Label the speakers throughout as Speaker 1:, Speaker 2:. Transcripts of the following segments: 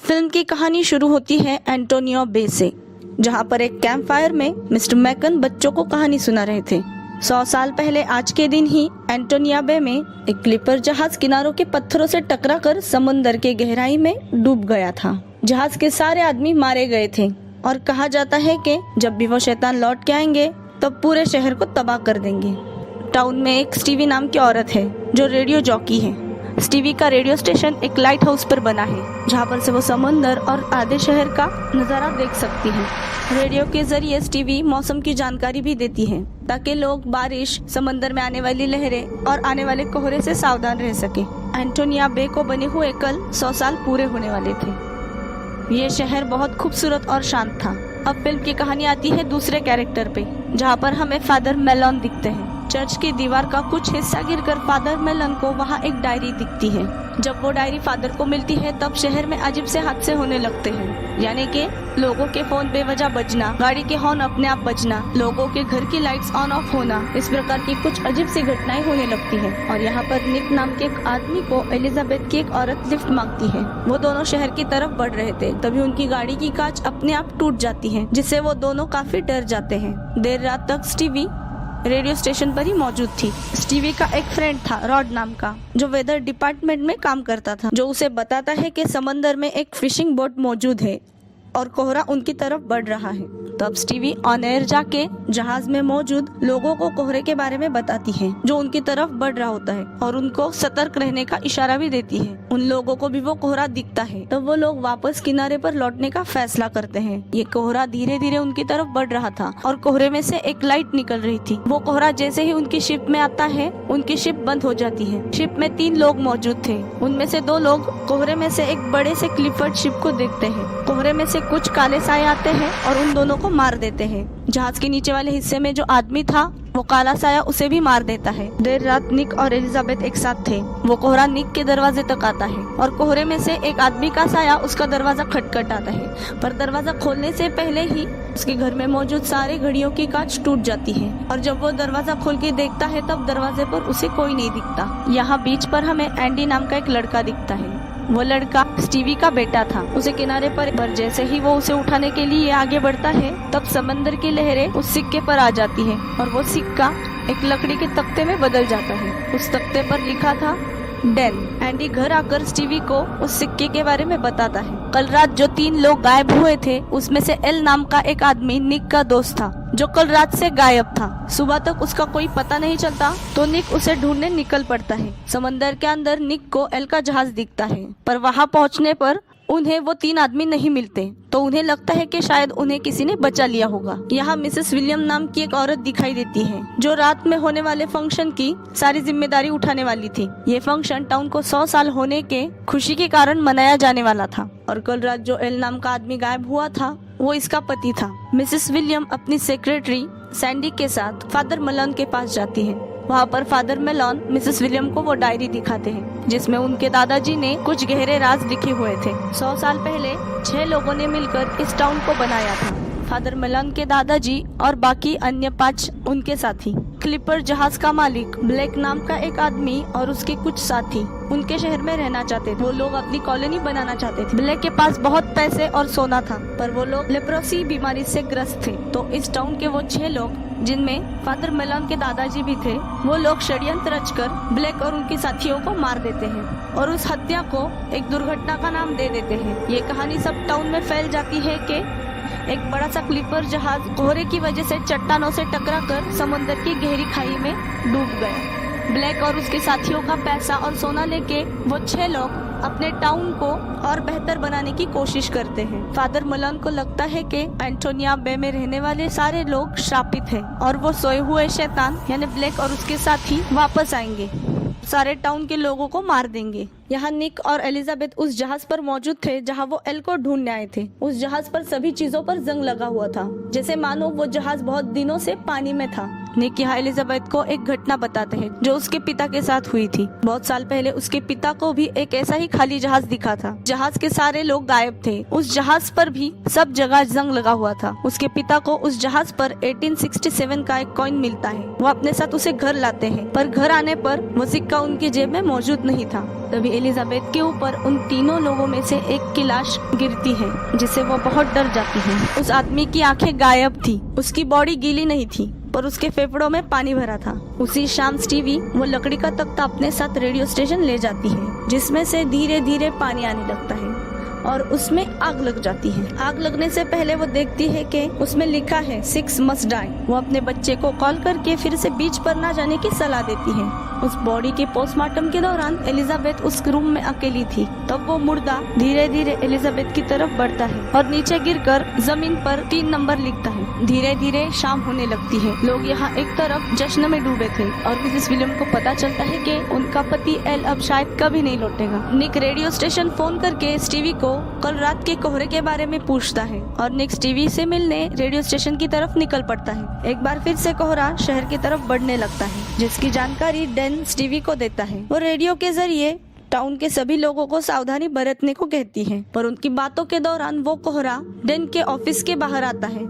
Speaker 1: Film की कहानी शुरू होती है एंटोनियो बे से, जहां पर एक कैंप फायर में मिस्टर मैकन बच्चों को कहानी सुना रहे थे। 100 साल पहले आज के दिन ही एंटोनिया बे में एक क्लिपर जहाज किनारों के पत्थरों से टकराकर समुद्र के गहराई में डूब गया था। जहाज के सारे आदमी मारे गए थे और कहा जाता है कि जब भी वो शैतान लौट के आएंगे तब पूरे शहर को तबाह कर देंगे। टाउन में एक स्टीवी नाम की औरत है जो रेडियो जॉकी है। स्टीवी का रेडियो स्टेशन एक लाइट हाउस पर बना है, जहाँ पर से वो समुंदर और आधे शहर का नज़ारा देख सकती है। रेडियो के जरिए स्टीवी मौसम की जानकारी भी देती है ताकि लोग बारिश, समंदर में आने वाली लहरें और आने वाले कोहरे से सावधान रह सके। एंटोनिया बे को बने हुए कल 100 साल पूरे होने वाले थे। ये शहर बहुत खूबसूरत और शांत था। अब फिल्म की कहानी आती है दूसरे कैरेक्टर पे, जहाँ पर हमें फादर मेलोन दिखते हैं। चर्च की दीवार का कुछ हिस्सा गिरकर फादर मेलन को वहाँ एक डायरी दिखती है। जब वो डायरी फादर को मिलती है तब शहर में अजीब से हादसे होने लगते हैं, यानी कि लोगों के फोन बेवजह बजना, गाड़ी के हॉर्न अपने आप बजना, लोगों के घर की लाइट्स ऑन ऑफ होना, इस प्रकार की कुछ अजीब सी घटनाएं होने लगती है। और यहाँ पर निक नाम के एक आदमी को एलिजाबेथ की एक औरत लिफ्ट मांगती है। वो दोनों शहर की तरफ बढ़ रहे थे, तभी उनकी गाड़ी की कांच अपने आप टूट जाती है, जिससे वो दोनों काफी डर जाते हैं। देर रात तक स्टीवी रेडियो स्टेशन पर ही मौजूद थी। स्टीवी का एक फ्रेंड था रॉड नाम का, जो वेदर डिपार्टमेंट में काम करता था, जो उसे बताता है कि समंदर में एक फिशिंग बोट मौजूद है और कोहरा उनकी तरफ बढ़ रहा है। तब स्टीवी ऑन एयर जाके जहाज में मौजूद लोगों को कोहरे के बारे में बताती है जो उनकी तरफ बढ़ रहा होता है, और उनको सतर्क रहने का इशारा भी देती है। उन लोगों को भी वो कोहरा दिखता है, तब वो लोग वापस किनारे पर लौटने का फैसला करते हैं। ये कोहरा धीरे धीरे उनकी तरफ बढ़ रहा था और कोहरे में से एक लाइट निकल रही थी। वो कोहरा जैसे ही उनकी शिप में आता है, उनकी शिप बंद हो जाती है। शिप में 3 लोग मौजूद थे। उनमें से 2 लोग कोहरे में से एक बड़े से क्लिफर्ड शिप को देखते हैं। कोहरे में से कुछ काले साए आते हैं और उन दोनों को मार देते हैं। जहाज के नीचे वाले हिस्से में जो आदमी था, वो काला साया उसे भी मार देता है। देर रात निक और एलिजाबेथ एक साथ थे। वो कोहरा निक के दरवाजे तक आता है और कोहरे में से एक आदमी का साया उसका दरवाजा खटखटाता है, पर दरवाजा खोलने से पहले ही उसके घर में मौजूद सारे घड़ियों की कांच टूट जाती है। और जब वो दरवाजा खोल के देखता है तब दरवाजे पर उसे कोई नहीं दिखता। यहाँ बीच पर हमें एंडी नाम का एक लड़का दिखता है। वो लड़का स्टीवी का बेटा था। उसे किनारे पर जैसे ही वो उसे उठाने के लिए आगे बढ़ता है, तब समंदर की लहरें उस सिक्के पर आ जाती है और वो सिक्का एक लकड़ी के तख्ते में बदल जाता है। उस तख्ते पर लिखा था डेन। एंडी घर आकर स्टीवी को उस सिक्के के बारे में बताता है। कल रात जो 3 लोग गायब हुए थे, उसमें से एल नाम का एक आदमी निक का दोस्त था, जो कल रात से गायब था। सुबह तक उसका कोई पता नहीं चलता, तो निक उसे ढूंढने निकल पड़ता है। समंदर के अंदर निक को एल का जहाज दिखता है, पर वहां पहुंचने पर उन्हें वो 3 आदमी नहीं मिलते, तो उन्हें लगता है कि शायद उन्हें किसी ने बचा लिया होगा। यहाँ मिसेस विलियम नाम की एक औरत दिखाई देती है, जो रात में होने वाले फंक्शन की सारी जिम्मेदारी उठाने वाली थी। ये फंक्शन टाउन को 100 साल होने के खुशी के कारण मनाया जाने वाला था, और कल रात जो एल नाम का आदमी गायब हुआ था, वो इसका पति था। मिसेस विलियम अपनी सेक्रेटरी सैंडी के साथ फादर मेलोन के पास जाती है। वहाँ पर फादर मेलोन मिसेस विलियम को वो डायरी दिखाते हैं, जिसमें उनके दादाजी ने कुछ गहरे राज लिखे हुए थे। 100 साल पहले 6 लोगों ने मिलकर इस टाउन को बनाया था। फादर मेलोन के दादाजी और बाकी अन्य 5 उनके साथी। क्लिपर जहाज का मालिक ब्लैक नाम का एक आदमी और उसके कुछ साथी उनके शहर में रहना चाहते थे। वो लोग अपनी कॉलोनी बनाना चाहते थे। ब्लैक के पास बहुत पैसे और सोना था, पर वो लोग लेप्रोसी बीमारी से ग्रस्त थे। तो इस टाउन के वो 6 लोग, जिनमें फादर मेलोन के दादाजी भी थे, वो लोग षड्यंत्र रचकर ब्लैक और उनके साथियों को मार देते हैं और उस हत्या को एक दुर्घटना का नाम दे देते हैं। ये कहानी सब टाउन में फैल जाती है कि एक बड़ा सा क्लिपर जहाज कोहरे की वजह से चट्टानों से टकराकर समुद्र की गहरी खाई में डूब गया। ब्लैक और उसके साथियों का पैसा और सोना लेके वो 6 लोग अपने टाउन को और बेहतर बनाने की कोशिश करते हैं। फादर मेलोन को लगता है कि एंटोनिया बे में रहने वाले सारे लोग श्रापित हैं और वो सोए हुए शैतान यानी ब्लैक और उसके साथी वापस आएंगे, सारे टाउन के लोगों को मार देंगे। यहाँ निक और एलिजाबेथ उस जहाज पर मौजूद थे जहाँ वो एल को ढूंढने आए थे। उस जहाज पर सभी चीजों पर जंग लगा हुआ था, जैसे मानो वो जहाज बहुत दिनों से पानी में था। निक यहाँ एलिजाबेथ को एक घटना बताते हैं जो उसके पिता के साथ हुई थी। बहुत साल पहले उसके पिता को भी एक ऐसा ही खाली जहाज दिखा था। जहाज के सारे लोग गायब थे। उस जहाज पर भी सब जगह जंग लगा हुआ था। उसके पिता को उस जहाज पर 1867 का एक कॉइन मिलता है। वो अपने साथ उसे घर लाते हैं, पर घर आने पर वो सिक्का उनकी जेब में मौजूद नहीं था। तभी एलिजाबेथ के ऊपर उन तीनों लोगों में से एक की लाश गिरती है, जिससे वो बहुत डर जाती है। उस आदमी की आंखें गायब थी, उसकी बॉडी गीली नहीं थी, पर उसके फेफड़ों में पानी भरा था। उसी शाम स्टीवी वो लकड़ी का तख्ता अपने साथ रेडियो स्टेशन ले जाती है, जिसमें से धीरे धीरे पानी आने लगता है और उसमें आग लग जाती है। आग लगने से पहले वो देखती है कि उसमें लिखा है 6 must die। वो अपने बच्चे को कॉल करके फिर से बीच पर ना जाने की सलाह देती है। उस बॉडी के पोस्टमार्टम के दौरान एलिजाबेथ उस रूम में अकेली थी। तब वो मुर्दा धीरे धीरे एलिजाबेथ की तरफ बढ़ता है और नीचे गिरकर जमीन पर 3 नंबर लिखता है। धीरे धीरे शाम होने लगती है। लोग यहाँ एक तरफ जश्न में डूबे थे और मिसेस विलियम को पता चलता है कि उनका पति एल अब शायद कभी नहीं लौटेगा। निक रेडियो स्टेशन फोन करके स्टीवी को कल रात के कोहरे के बारे में पूछता है और निक स्टीवी से मिलने रेडियो स्टेशन की तरफ निकल पड़ता है। एक बार फिर से कोहरा शहर की तरफ बढ़ने लगता है, जिसकी जानकारी डैन स्टीवी को देता है। वो रेडियो के जरिए टाउन के सभी लोगों को सावधानी बरतने को कहती है, पर उनकी बातों के दौरान वो कोहरा डैन के ऑफिस के बाहर आता है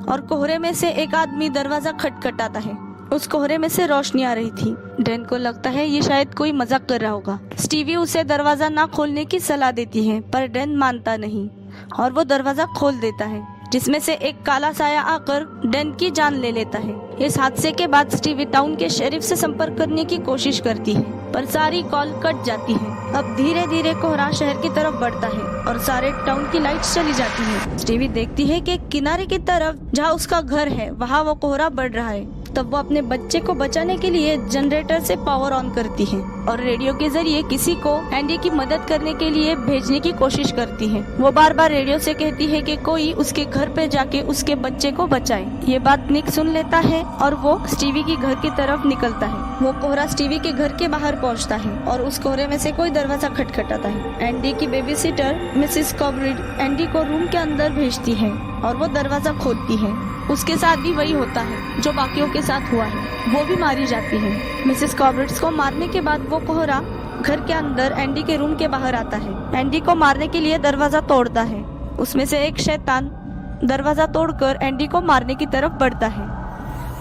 Speaker 1: और कोहरे में से एक आदमी दरवाजा खटखटाता है। उस कोहरे में से रोशनी आ रही थी। डैन को लगता है ये शायद कोई मजाक कर रहा होगा। स्टीवी उसे दरवाजा ना खोलने की सलाह देती है, पर डैन मानता नहीं और वो दरवाजा खोल देता है, जिसमें से एक काला साया आकर डैन की जान ले लेता है। इस हादसे के बाद स्टीवी टाउन के शेरिफ से संपर्क करने की कोशिश करती है, पर सारी कॉल कट जाती है। अब धीरे धीरे कोहरा शहर की तरफ बढ़ता है और सारे टाउन की लाइट्स चली जाती है। स्टीवी देखती है कि किनारे की तरफ जहाँ उसका घर है वहाँ वो कोहरा बढ़ रहा है। तब वो अपने बच्चे को बचाने के लिए जनरेटर से पावर ऑन करती है और रेडियो के जरिए किसी को एंडी की मदद करने के लिए भेजने की कोशिश करती है। वो बार बार रेडियो से कहती है कि कोई उसके घर पे जाके उसके बच्चे को बचाए। ये बात निक सुन लेता है और वो स्टीवी के घर की तरफ निकलता है। वो कोहरा स्टीवी के घर के बाहर पहुंचता है और उस कोहरे में से कोई दरवाजा खटखटाता है। एंडी की बेबीसिटर मिसेस कॉबरिड एंडी को रूम के अंदर भेजती है और वो दरवाजा खोलती है। उसके साथ भी वही होता है जो बाकियों के साथ हुआ है, वो भी मारी जाती है। मिसेस कॉबरिड्स को मारने के बाद वो कोहरा घर के अंदर एंडी के रूम के बाहर आता है। एंडी को मारने के लिए दरवाजा तोड़ता है। उसमें से एक शैतान दरवाजा तोड़कर एंडी को मारने की तरफ बढ़ता है,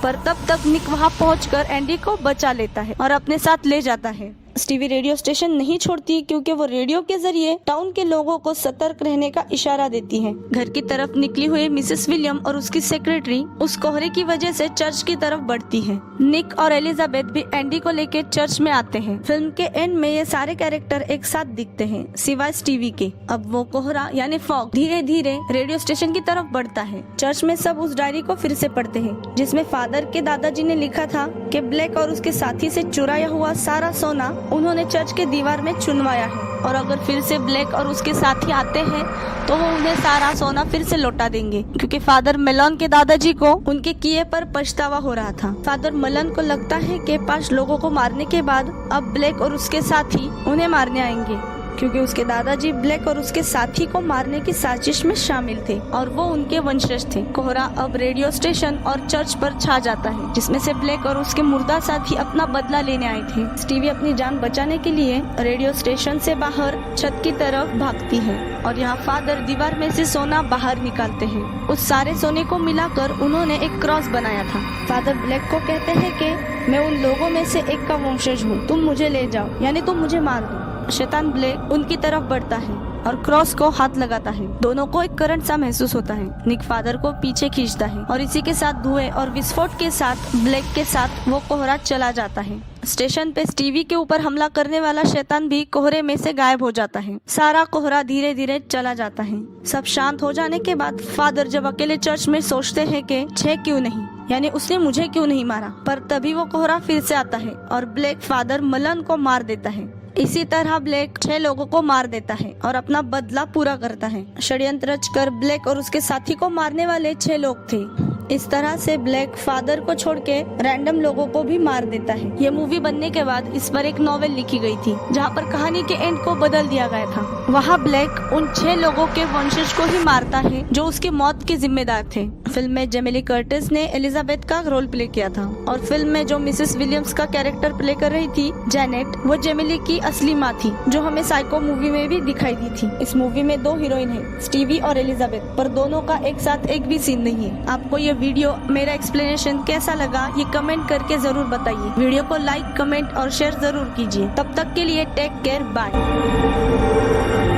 Speaker 1: पर तब तक निक वहां पहुंचकर एंडी को बचा लेता है और अपने साथ ले जाता है। स्टीवी रेडियो स्टेशन नहीं छोड़ती क्योंकि वो रेडियो के जरिए टाउन के लोगों को सतर्क रहने का इशारा देती है। घर की तरफ निकली हुई मिसेस विलियम और उसकी सेक्रेटरी उस कोहरे की वजह से चर्च की तरफ बढ़ती है। निक और एलिजाबेथ भी एंडी को लेके चर्च में आते हैं। फिल्म के एंड में ये सारे कैरेक्टर एक साथ दिखते हैं सिवाय स्टीवी के। अब वो कोहरा यानी फॉग धीरे धीरे रेडियो स्टेशन की तरफ बढ़ता है। चर्च में सब उस डायरी को फिर से पढ़ते हैं जिसमें फादर के दादाजी ने लिखा था कि ब्लैक और उसके साथी से चुराया हुआ सारा सोना उन्होंने चर्च के दीवार में चुनवाया है और अगर फिर से ब्लैक और उसके साथी आते हैं तो वो उन्हें सारा सोना फिर से लौटा देंगे, क्योंकि फादर मेलन के दादाजी को उनके किए पर पछतावा हो रहा था। फादर मेलन को लगता है कि 5 लोगों को मारने के बाद अब ब्लैक और उसके साथी उन्हें मारने आएंगे, क्योंकि उसके दादाजी ब्लैक और उसके साथी को मारने की साजिश में शामिल थे और वो उनके वंशज थे। कोहरा अब रेडियो स्टेशन और चर्च पर छा जाता है, जिसमें से ब्लैक और उसके मुर्दा साथी अपना बदला लेने आए थे। स्टीवी अपनी जान बचाने के लिए रेडियो स्टेशन से बाहर छत की तरफ भागती है और यहाँ फादर दीवार में से सोना बाहर निकालते हैं। उस सारे सोने को मिलाकर उन्होंने एक क्रॉस बनाया था। फादर ब्लैक को कहते हैं कि मैं उन लोगों में से एक का वंशज हूँ, तुम मुझे ले जाओ, यानी तुम मुझे मार दो। शैतान ब्लैक उनकी तरफ बढ़ता है और क्रॉस को हाथ लगाता है। दोनों को एक करंट सा महसूस होता है। निक फादर को पीछे खींचता है और इसी के साथ धुएं और विस्फोट के साथ ब्लैक के साथ वो कोहरा चला जाता है। स्टेशन पे स्टीवी के ऊपर हमला करने वाला शैतान भी कोहरे में से गायब हो जाता है। सारा कोहरा धीरे धीरे चला जाता है। सब शांत हो जाने के बाद फादर जब अकेले चर्च में सोचते हैं कि 6 क्यों नहीं, यानी उसने मुझे क्यों नहीं मारा, पर तभी वो कोहरा फिर से आता है और ब्लैक फादर मलन को मार देता है। इसी तरह ब्लैक 6 लोगों को मार देता है और अपना बदला पूरा करता है। षड्यंत्र रचकर ब्लैक और उसके साथी को मारने वाले 6 लोग थे। इस तरह से ब्लैक फादर को छोड़ के रैंडम लोगों को भी मार देता है। ये मूवी बनने के बाद इस पर एक नॉवेल लिखी गई थी जहाँ पर कहानी के एंड को बदल दिया गया था। वहाँ ब्लैक उन 6 लोगों के वंशज को ही मारता है जो उसकी मौत के जिम्मेदार थे। फिल्म में जेमिली कर्टिस ने एलिजाबेथ का रोल प्ले किया था और फिल्म में जो मिसेस विलियम्स का कैरेक्टर प्ले कर रही थी जेनेट, वो जेमिली की असली माँ थी जो हमें साइको मूवी में भी दिखाई दी थी। इस मूवी में 2 हीरोइन है, स्टीवी और एलिजाबेथ, पर दोनों का एक साथ एक भी सीन नहीं है। आपको ये वीडियो मेरा एक्सप्लेनेशन कैसा लगा ये कमेंट करके जरूर बताइए। वीडियो को लाइक, कमेंट और शेयर जरूर कीजिए। तब तक के लिए टेक केयर, बाय।